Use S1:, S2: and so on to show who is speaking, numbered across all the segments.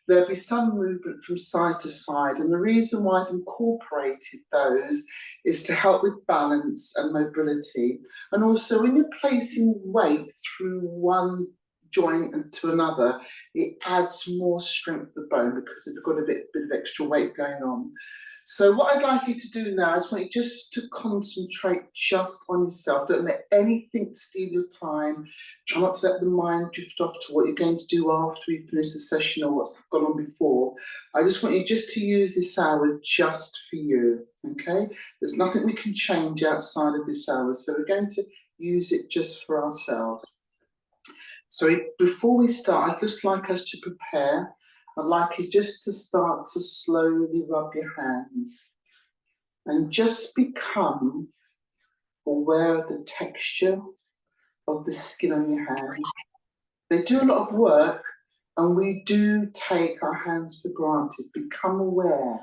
S1: there'll be some movement from side to side, and the reason why I've incorporated those is to help with balance and mobility. And also when you're placing weight through one joint to another, it adds more strength to the bone because it's got a bit of extra weight going on. So what I'd like you to do now is want you just to concentrate just on yourself. Don't let anything steal your time. Try not to let the mind drift off to what you're going to do after we finish the session or what's gone on before. I just want you just to use this hour just for you, okay? There's nothing we can change outside of this hour, so we're going to use it just for ourselves. So before we start, I'd just like us to prepare. I'd like you just to start to slowly rub your hands and just become aware of the texture of the skin on your hands. They do a lot of work and we do take our hands for granted. Become aware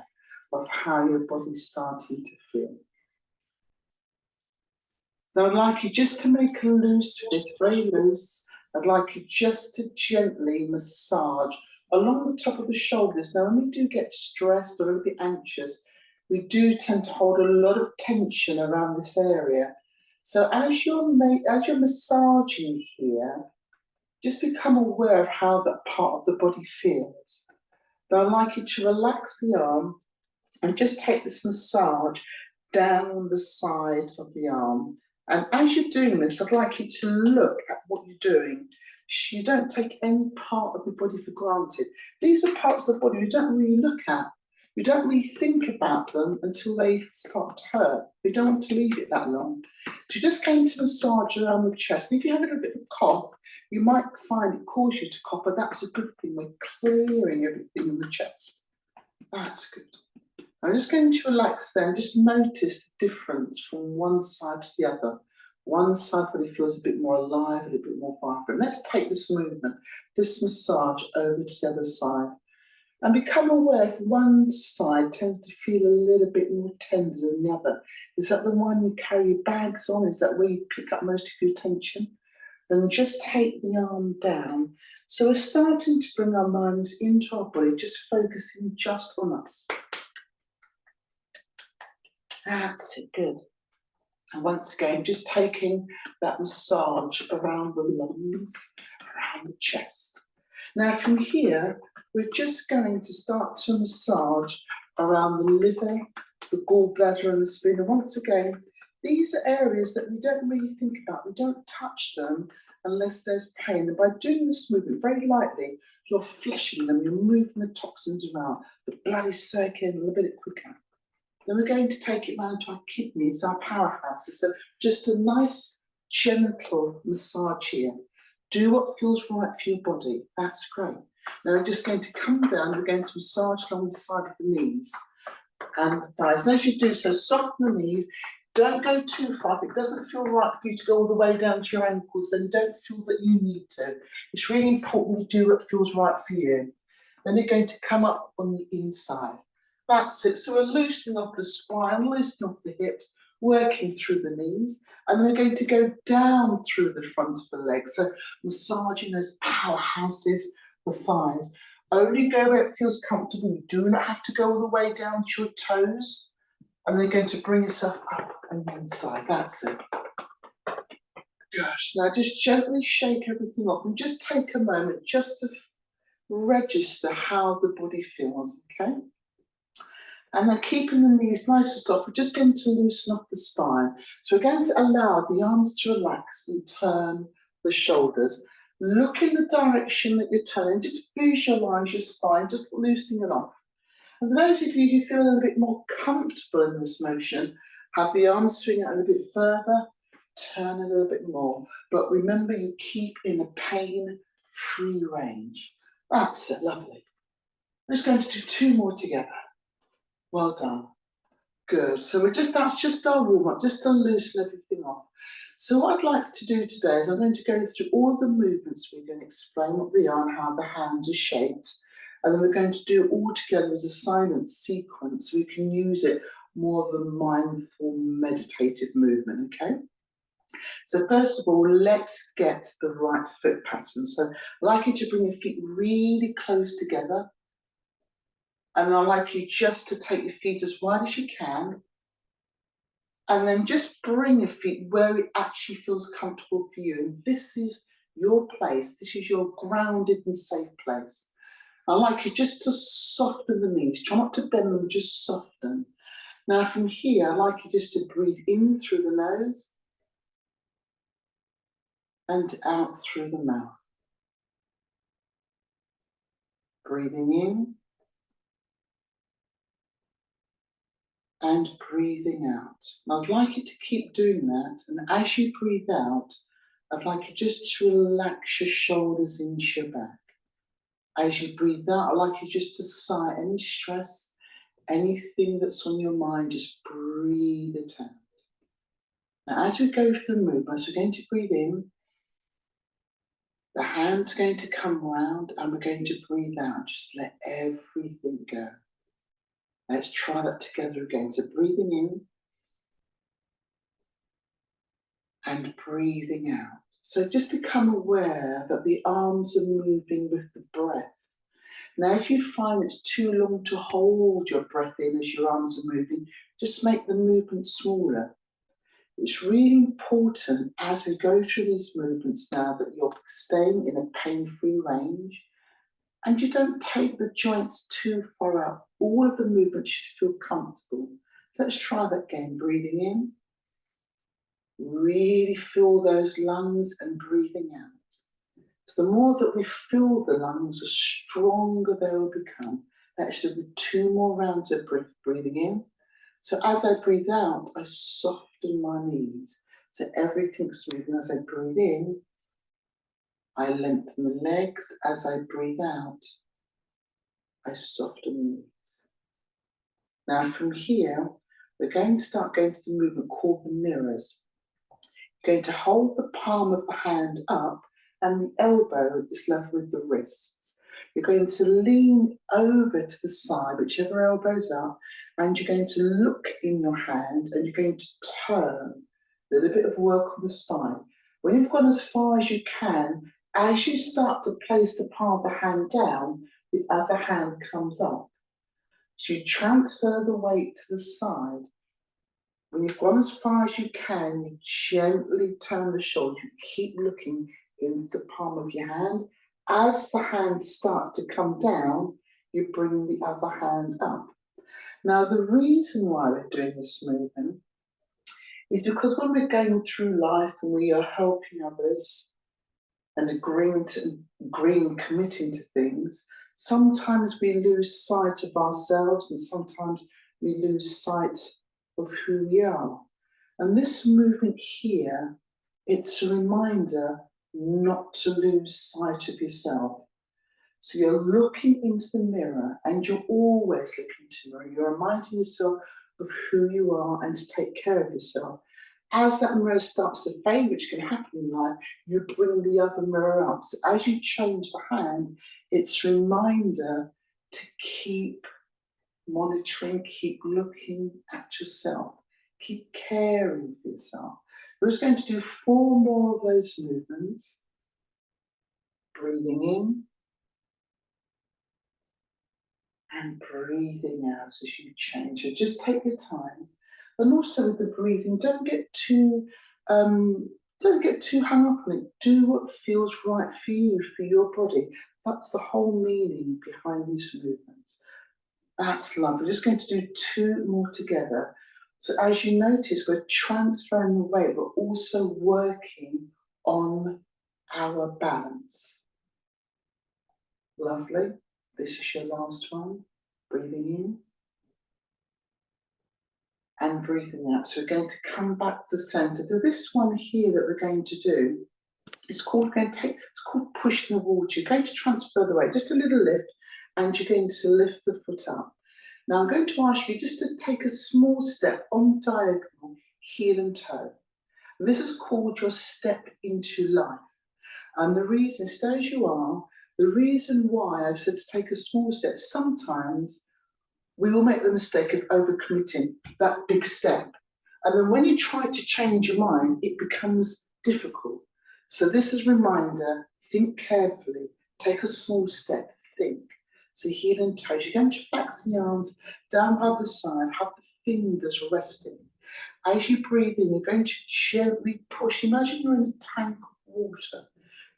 S1: of how your body's starting to feel. Now I'd like you just to make a loose fist, very loose. I'd like you just to gently massage along the top of the shoulders. Now, when we do get stressed or a little bit anxious, we do tend to hold a lot of tension around this area. So as you're massaging here, just become aware of how that part of the body feels. Now, I'd like you to relax the arm and just take this massage down the side of the arm. And as you're doing this, I'd like you to look at what you're doing. You don't take any part of the body for granted. These are parts of the body you don't really look at. You don't really think about them until they start to hurt. You don't want to leave it that long. So you're just going to massage around the chest. And if you're having a bit of a cough, you might find it cause you to cough, but that's a good thing. We're clearing everything in the chest. That's good. I'm just going to relax there and just notice the difference from one side to the other. One side body feels a bit more alive, a little bit more vibrant. Let's take this movement, this massage over to the other side. And become aware if one side tends to feel a little bit more tender than the other. Is that the one you carry your bags on? Is that where you pick up most of your tension? Then just take the arm down. So we're starting to bring our minds into our body, just focusing just on us. That's it, good. And once again, just taking that massage around the lungs, around the chest. Now from here, we're just going to start to massage around the liver, the gallbladder and the spleen. And once again, these are areas that we don't really think about. We don't touch them unless there's pain. And by doing this movement very lightly, you're flushing them, you're moving the toxins around. The blood is circulating a little bit quicker. Then we're going to take it round to our kidneys, our powerhouses. So just a nice, gentle massage here. Do what feels right for your body. That's great. Now we're just going to come down. We're going to massage along the side of the knees and the thighs. And as you do so, soften the knees. Don't go too far. If it doesn't feel right for you to go all the way down to your ankles, then don't feel that you need to. It's really important you do what feels right for you. Then you're going to come up on the inside. That's it. So we're loosening off the spine, loosening off the hips, working through the knees. And then we're going to go down through the front of the legs. So massaging those powerhouses, the thighs. Only go where it feels comfortable. You do not have to go all the way down to your toes. And then going to bring yourself up and inside. That's it. Gosh. Now just gently shake everything off and just take a moment just to register how the body feels, okay? And then keeping the knees nice and soft, we're just going to loosen up the spine. So we're going to allow the arms to relax and turn the shoulders. Look in the direction that you're turning, just visualize your spine, just loosening it off. And for those of you who feel a little bit more comfortable in this motion, have the arms swing out a little bit further, turn a little bit more. But remember, you keep in a pain-free range. That's it, lovely. We're just going to do two more together. Well done. Good. So that's just our warm-up, just to loosen everything off. So what I'd like to do today is I'm going to go through all the movements we did and explain what they are and how the hands are shaped. And then we're going to do it all together as a silent sequence so we can use it more of a mindful, meditative movement, okay? So first of all, let's get the right foot pattern. So I'd like you to bring your feet really close together. And I'd like you just to take your feet as wide as you can. And then just bring your feet where it actually feels comfortable for you. And this is your place. This is your grounded and safe place. I'd like you just to soften the knees. Try not to bend them, just soften. Now from here, I'd like you just to breathe in through the nose and out through the mouth. Breathing in and breathing out. And I'd like you to keep doing that. And as you breathe out, I'd like you just to relax your shoulders into your back. As you breathe out, I'd like you just to sigh any stress, anything that's on your mind, just breathe it out. Now, as we go through the movements, we're going to breathe in. The hand's going to come round and we're going to breathe out. Just let everything go. Let's try that together again. So breathing in and breathing out. So just become aware that the arms are moving with the breath. Now, if you find it's too long to hold your breath in as your arms are moving, just make the movement smaller. It's really important as we go through these movements now that you're staying in a pain-free range and you don't take the joints too far out. All of the movements should feel comfortable. Let's try that again. Breathing in. Really fill those lungs and breathing out. So the more that we fill the lungs, the stronger they will become. Let's do 2 more rounds of breathing in. So as I breathe out, I soften my knees. So everything's moving. As I breathe in, I lengthen the legs. As I breathe out, I soften the knees. Now from here, we're going to start going to the movement called the mirrors. You're going to hold the palm of the hand up and the elbow is level with the wrists. You're going to lean over to the side, whichever elbow's up, and you're going to look in your hand and you're going to turn. A little bit of work on the spine. When you've gone as far as you can, as you start to place the palm of the hand down, the other hand comes up. So you transfer the weight to the side. When you've gone as far as you can, you gently turn the shoulder. You keep looking in the palm of your hand. As the hand starts to come down, you bring the other hand up. Now, the reason why we're doing this movement is because when we're going through life and we are helping others and agreeing and committing to things, sometimes we lose sight of ourselves and sometimes we lose sight of who we are. And this movement here, it's a reminder not to lose sight of yourself. So you're looking into the mirror and you're always looking into the mirror. You're reminding yourself of who you are and to take care of yourself. As that mirror starts to fade, which can happen in life, you bring the other mirror up. So as you change the hand, it's a reminder to keep monitoring, keep looking at yourself, keep caring for yourself. We're just going to do 4 more of those movements. Breathing in and breathing out as you change. So just take your time. And also with the breathing, don't get too hung up on it. Do what feels right for you, for your body. That's the whole meaning behind these movements. That's love. We're just going to do 2 more together. So as you notice, we're transferring the weight, but also working on our balance. Lovely. This is your last one. Breathing in and breathing out. So we're going to come back to the center. This one here that we're going to do is called pushing the water. You're going to transfer the weight, just a little lift, and you're going to lift the foot up. Now I'm going to ask you just to take a small step on diagonal, heel and toe. And this is called your step into life. And the reason, stay as you are, the reason why I've said to take a small step, sometimes we will make the mistake of overcommitting that big step. And then when you try to change your mind, it becomes difficult. So this is a reminder, think carefully, take a small step, think. So heel and toes. You're going to relax the arms down by the side, have the fingers resting. As you breathe in, you're going to gently push. Imagine you're in a tank of water.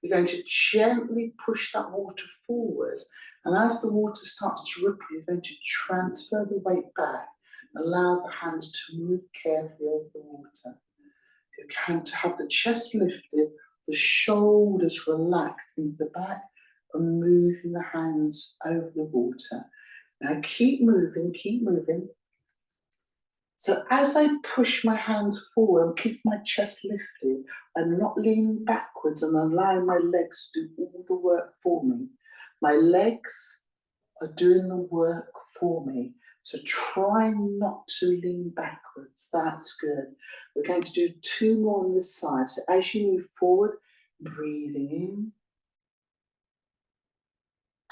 S1: You're going to gently push that water forward. And as the water starts to ripple, you're going to transfer the weight back. Allow the hands to move carefully over the water. You can to have the chest lifted, the shoulders relaxed into the back, and moving the hands over the water. Now keep moving, keep moving. So as I push my hands forward and keep my chest lifted, I'm not leaning backwards and allowing my legs to do all the work for me. My legs are doing the work for me. So try not to lean backwards. That's good. We're going to do 2 more on this side. So as you move forward, breathing in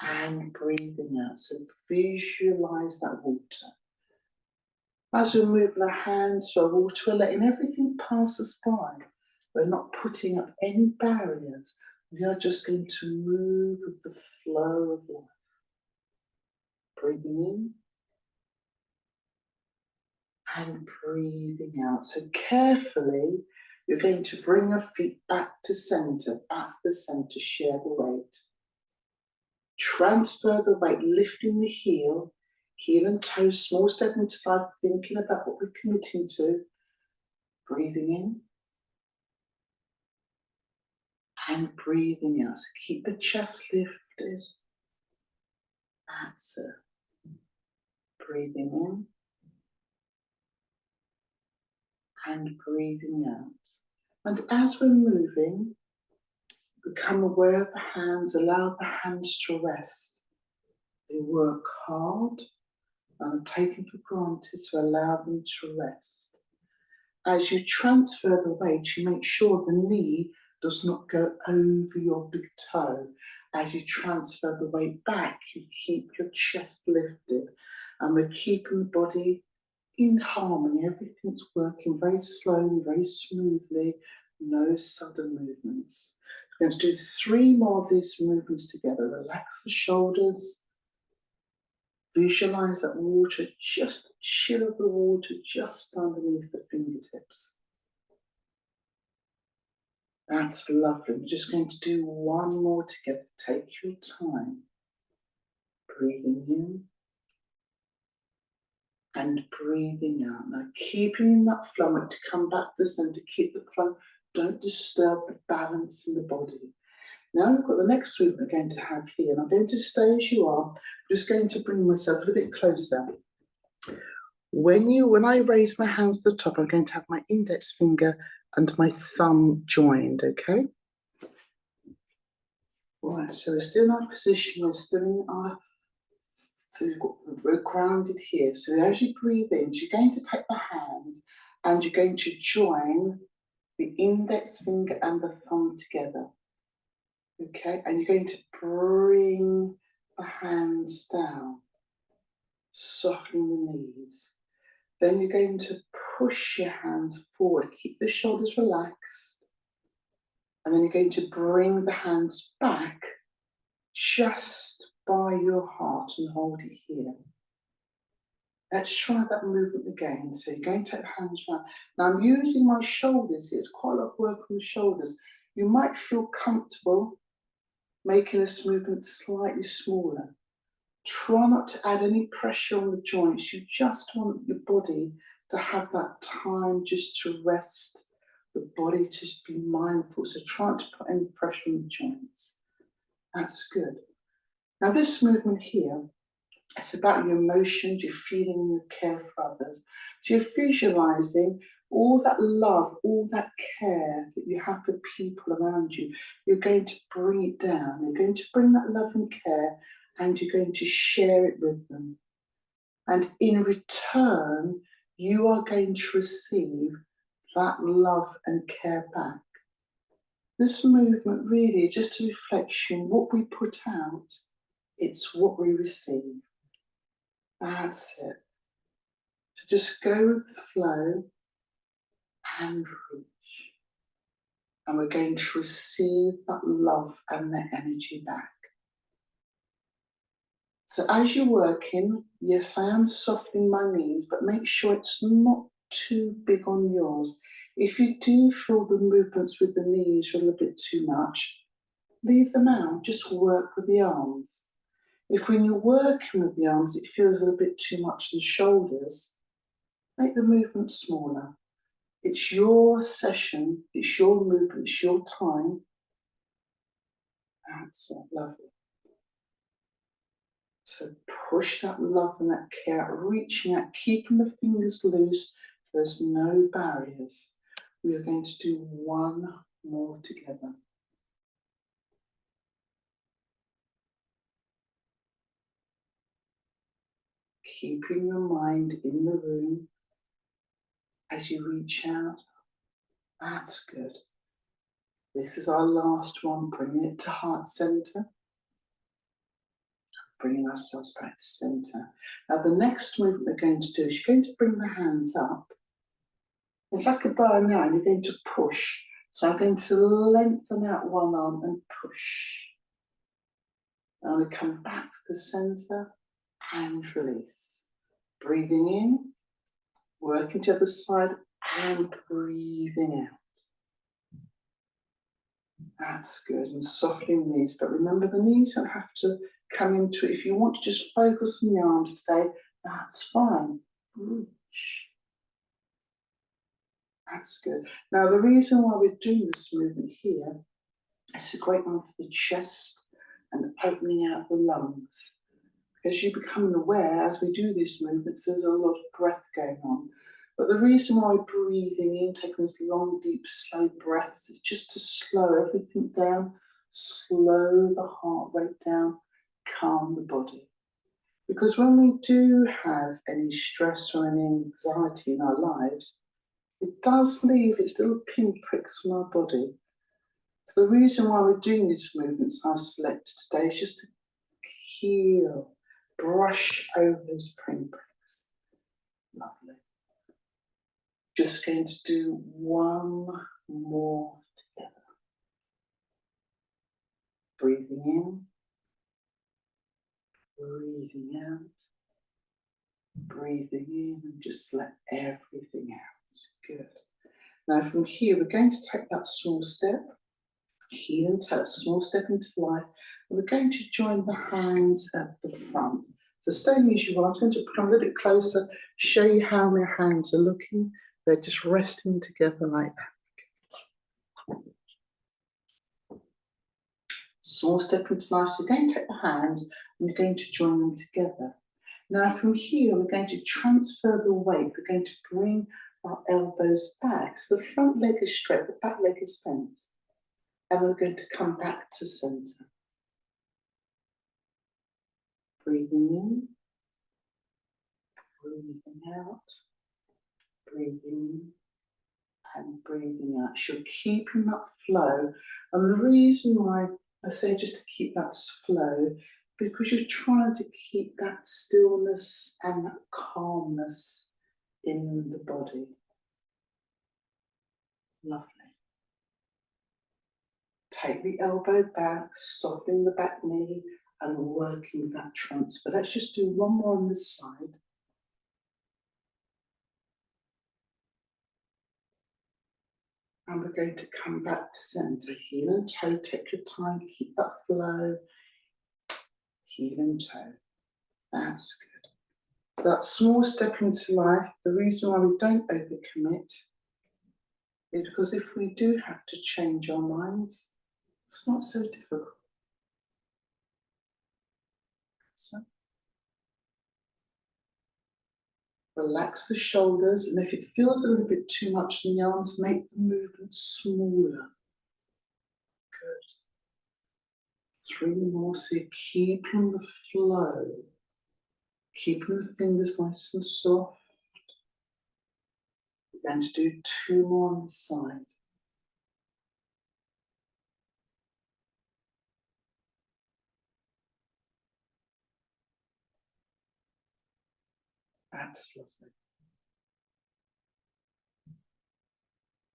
S1: and breathing out. So visualize that water. As we're moving our hands through our water, we're letting everything pass us by. We're not putting up any barriers. We are just going to move with the flow of life. Breathing in and breathing out. So carefully, you're going to bring your feet back to center, share the weight. Transfer the weight, lifting the heel and toes, small step into life, thinking about what we're committing to. Breathing in and breathing out. So keep the chest lifted. That's it. Breathing in and breathing out. And as we're moving, become aware of the hands, allow the hands to rest. They work hard and are taken for granted, so allow them to rest. As you transfer the weight, you make sure the knee does not go over your big toe. As you transfer the weight back, you keep your chest lifted, and we're keeping the body in harmony. Everything's working very slowly, very smoothly, no sudden movements. We're going to do 3 more of these movements together. Relax the shoulders. Visualize that water, just the chill of the water just underneath the fingertips. That's lovely. We're just going to do 1 more together. Take your time. Breathing in and breathing out. Now keeping in that flow, to come back to center, keep the flow. Don't disturb the balance in the body. Now we've got the next movement we're going to have here, and I'm going to stay as you are. I'm just going to bring myself a little bit closer. When I raise my hands to the top, I'm going to have my index finger and my thumb joined, okay? Right, so we're still in our position, we're still in our, so we're grounded here. So as you breathe in, you're going to take the hands and you're going to join the index finger and the thumb together. Okay, and you're going to bring the hands down, softening the knees. Then you're going to push your hands forward, keep the shoulders relaxed. And then you're going to bring the hands back just by your heart and hold it here. Let's try that movement again. So you're going to take the hands round. Now I'm using my shoulders here. It's quite a lot of work on the shoulders. You might feel comfortable making this movement slightly smaller. Try not to add any pressure on the joints. You just want your body to have that time just to rest, the body to just be mindful. So try not to put any pressure on the joints. That's good. Now this movement here, it's about your emotions, your feeling, your care for others. So you're visualizing all that love, all that care that you have for people around you. You're going to bring it down. You're going to bring that love and care and you're going to share it with them. And in return, you are going to receive that love and care back. This movement really is just a reflection. What we put out, it's what we receive. That's it. So just go with the flow and reach. And we're going to receive that love and that energy back. So as you're working, yes, I am softening my knees, but make sure it's not too big on yours. If you do feel the movements with the knees are a little bit too much, leave them out, just work with the arms. If when you're working with the arms, it feels a little bit too much in the shoulders, make the movement smaller. It's your session, it's your movement, it's your time. That's it, lovely. So push that love and that care out, reaching out, keeping the fingers loose. There's no barriers. We are going to do one more together. Keeping your mind in the room as you reach out. That's good. This is our last one, bringing it to heart center. Bringing ourselves back to center. Now the next movement we're going to do is you're going to bring the hands up. It's like a bow and arrow, you're going to push. So I'm going to lengthen out one arm and push. I'm going to come back to the center and release. Breathing in, working to the other side and breathing out. That's good, and softening the knees. But remember, the knees don't have to come into it. If you want to just focus on the arms today, that's fine. Reach. That's good. Now, the reason why we're doing this movement here, it's a great one for the chest and opening out the lungs. As you become aware, as we do these movements, there's a lot of breath going on. But the reason why we're breathing in, taking those long, deep, slow breaths, is just to slow everything down, slow the heart rate down, calm the body. Because when we do have any stress or any anxiety in our lives, it does leave its little pinpricks on our body. So the reason why we're doing these movements I've selected today is just to heal, brush over those pinpricks. Lovely. Just going to do one more together. Breathing in, breathing out, breathing in, and just let everything out. Good. Now from here, we're going to take that small step, heel and toe, small step into life, and we're going to join the hands at the front. So staying as you are, I'm going to come a little bit closer, show you how my hands are looking. They're just resting together like that. Small step into life. So you're going to take the hands and you're going to join them together. Now from here, we're going to transfer the weight. We're going to bring our elbows back. So the front leg is straight, the back leg is bent. And we're going to come back to center. Breathing in, breathing out, breathing in, and breathing out. So you're keeping that flow. And the reason why I say just to keep that flow, because you're trying to keep that stillness and that calmness in the body. Lovely. Take the elbow back, softening the back knee, and working that transfer. Let's just do one more on this side. And we're going to come back to center. Heel and toe, take your time, keep that flow. Heel and toe. That's good. So that small step into life, the reason why we don't overcommit is because if we do have to change our minds, it's not so difficult. So relax the shoulders, and if it feels a little bit too much in the arms, make the movement smaller. Good. 3 more, so you're keeping the flow, keeping the fingers nice and soft. We're going to do 2 more on the side. That's lovely.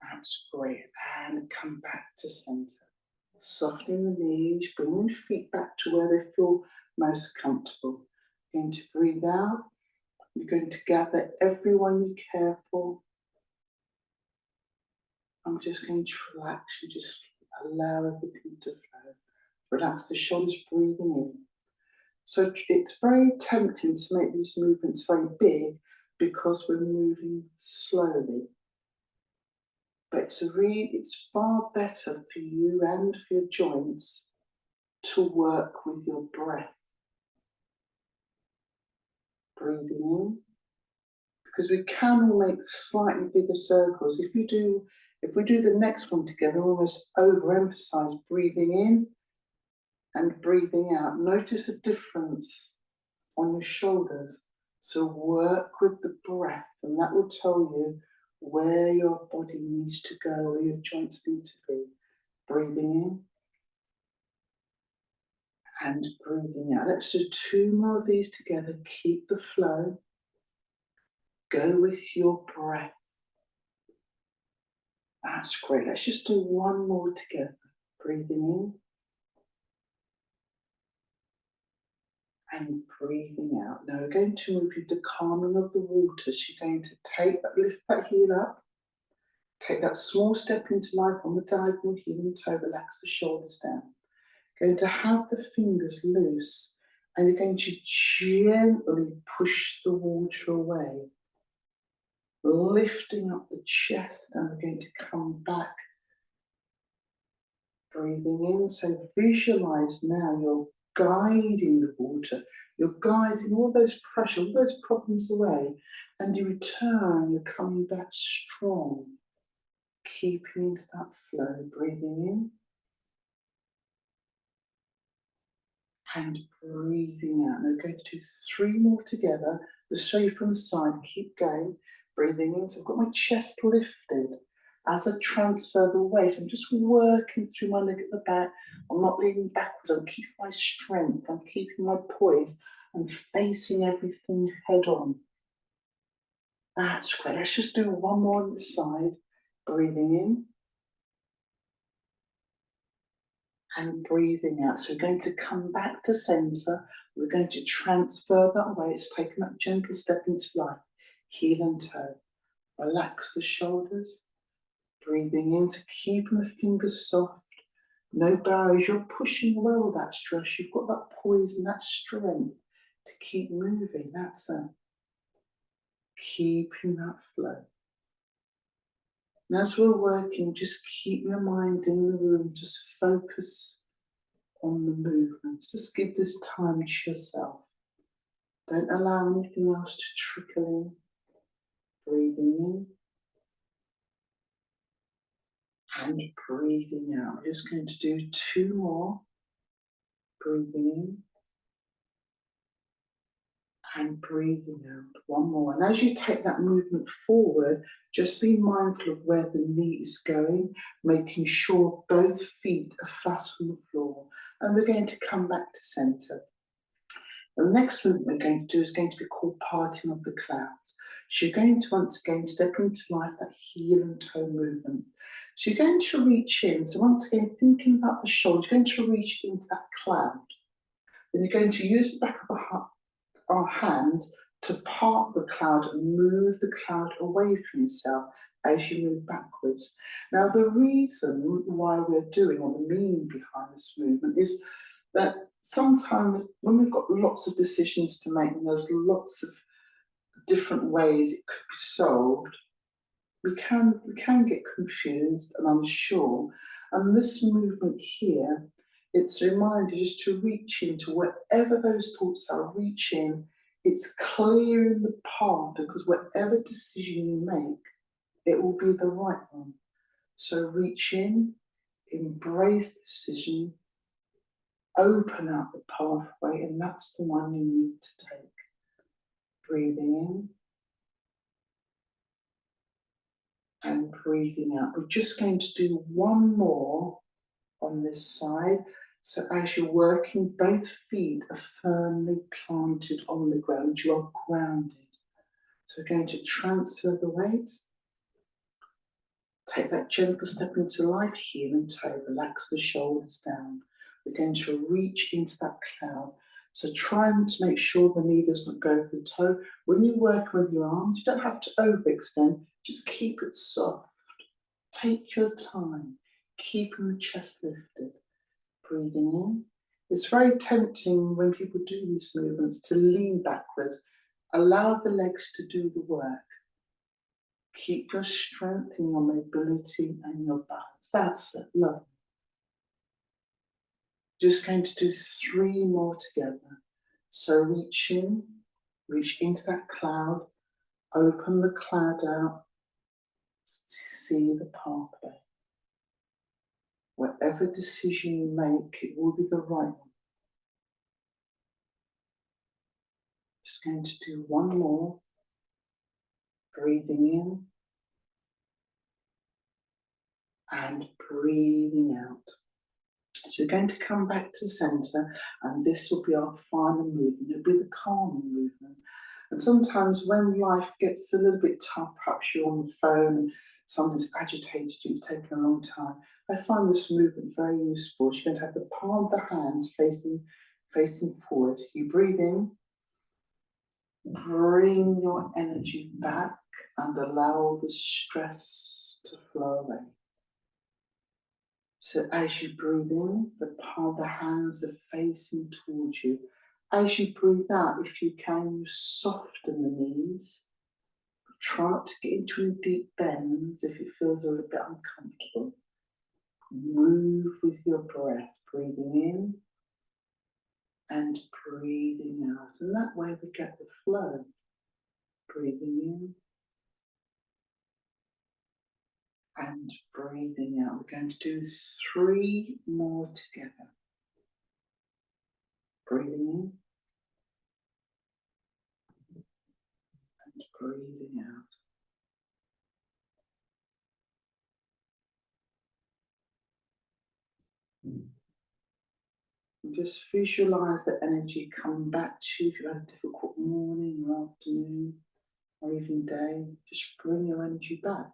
S1: That's great. And come back to center. Softening the knees, bringing the feet back to where they feel most comfortable. You're going to breathe out. You're going to gather everyone you care for. I'm just going to relax. You just allow everything to flow. Relax the shoulders, breathing in. So it's very tempting to make these movements very big because we're moving slowly. But it's far better for you and for your joints to work with your breath. Breathing in. Because we can all make slightly bigger circles. If we do the next one together, almost overemphasize breathing in and breathing out. Notice the difference on your shoulders. So work with the breath, and that will tell you where your body needs to go, where your joints need to be. Breathing in and breathing out. Let's do 2 more of these together. Keep the flow. Go with your breath. That's great. Let's just do 1 more together. Breathing in and breathing out. Now we're going to move you to calming of the water. So you're going to lift that heel up. Take that small step into life on the diagonal, heel and toe. Relax the shoulders down. Going to have the fingers loose, and you're going to gently push the water away. Lifting up the chest, and we're going to come back. Breathing in, so visualize now you're guiding the water, you're guiding all those pressure, all those problems away, and you return, you're coming back strong, keeping into that flow, breathing in and breathing out. Now we're going to do 3 more together. Let's show you from the side, keep going, breathing in, so I've got my chest lifted. As I transfer the weight, I'm just working through my leg at the back. I'm not leaning backwards. I'm keeping my strength. I'm keeping my poise. I'm facing everything head on. That's great. Let's just do 1 more on the side. Breathing in and breathing out. So we're going to come back to centre. We're going to transfer that weight. It's taking that gentle step into life. Heel and toe. Relax the shoulders. Breathing in to keeping the fingers soft. No barriers. You're pushing away all that stress. You've got that poise and that strength to keep moving. That's it. Keeping that flow. And as we're working, just keep your mind in the room. Just focus on the movements. Just give this time to yourself. Don't allow anything else to trickle in. Breathing in. And breathing out. We're just going to do 2 more. Breathing in. And breathing out. 1 more. And as you take that movement forward, just be mindful of where the knee is going, making sure both feet are flat on the floor. And we're going to come back to centre. The next movement we're going to do is going to be called parting of the clouds. So you're going to once again step into life, that heel and toe movement. So you're going to reach in. So once again, thinking about the shoulder, you're going to reach into that cloud. Then you're going to use the back of our hands to part the cloud and move the cloud away from yourself as you move backwards. Now, the reason why we're doing, or the meaning behind this movement, is that sometimes when we've got lots of decisions to make and there's lots of different ways it could be solved, we can get confused and unsure. And this movement here, it's a reminder just to reach into wherever those thoughts are, reach in. It's clearing the path, because whatever decision you make, it will be the right one. So reach in, embrace the decision, open up the pathway, and that's the one you need to take. Breathing in and breathing out. We're just going to do 1 more on this side. So as you're working, both feet are firmly planted on the ground. You are grounded. So we're going to transfer the weight. Take that gentle step into life, heel and toe. Relax the shoulders down. We're going to reach into that cloud. So trying to make sure the knee does not go over the toe. When you work with your arms, you don't have to overextend, just keep it soft. Take your time, keeping the chest lifted. Breathing in. It's very tempting when people do these movements to lean backwards. Allow the legs to do the work. Keep your strength in your mobility and your balance. That's it. Lovely. Just going to do 3 more together. So reach in, reach into that cloud, open the cloud out, see the pathway. Whatever decision you make, it will be the right one. Just going to do 1 more. Breathing in and breathing out. So we're going to come back to center, and this will be our final movement. It'll be the calming movement. And sometimes when life gets a little bit tough, perhaps you're on the phone and something's agitated you, it's taken a long time, I find this movement very useful. You're going to have the palm of the hands facing forward. You breathe in, bring your energy back and allow the stress to flow away. So as you breathe in, the palm of the hands are facing towards you. As you breathe out, if you can, you soften the knees. Try not to get into any deep bends if it feels a little bit uncomfortable. Move with your breath, breathing in and breathing out. And that way we get the flow. Breathing in and breathing out. We're going to do 3 more together. Breathing in and breathing out. And just visualize the energy coming back to you if you had a difficult morning or afternoon or even day. Just bring your energy back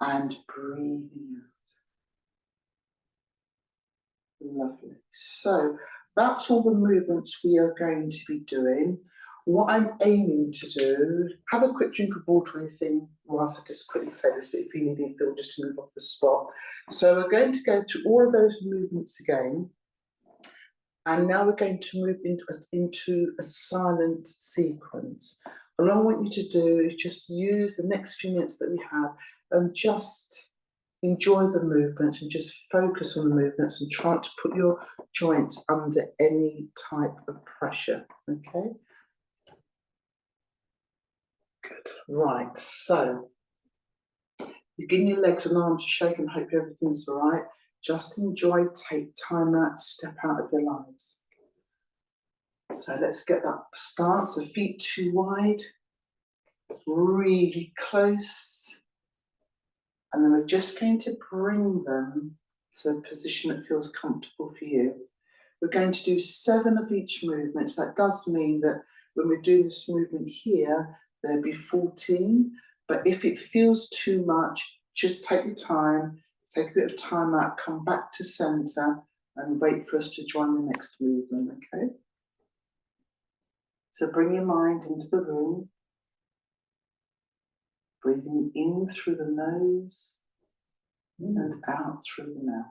S1: and breathing out. Lovely. So that's all the movements we are going to be doing. What I'm aiming to do, have a quick drink of water or anything whilst I just quickly say this, if you need anything, just to move off the spot. So we're going to go through all of those movements again. And now we're going to move into a silent sequence. And all I want you to do is just use the next few minutes that we have and just enjoy the movements and just focus on the movements and try to put your joints under any type of pressure, okay? Good, right, so begin your legs and arms to shake and hope everything's all right. Just enjoy, take time out, step out of your lives. So let's get that start. So feet too wide, really close. And then we're just going to bring them to a position that feels comfortable for you. We're going to do 7 of each movement. So that does mean that when we're doing this movement here, there'll be 14. But if it feels too much, just take your time, take a bit of time out, come back to center and wait for us to join the next movement, okay? So bring your mind into the room, breathing in through the nose and out through the mouth.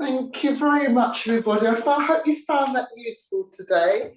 S1: Thank you very much, everybody. I hope you found that useful today.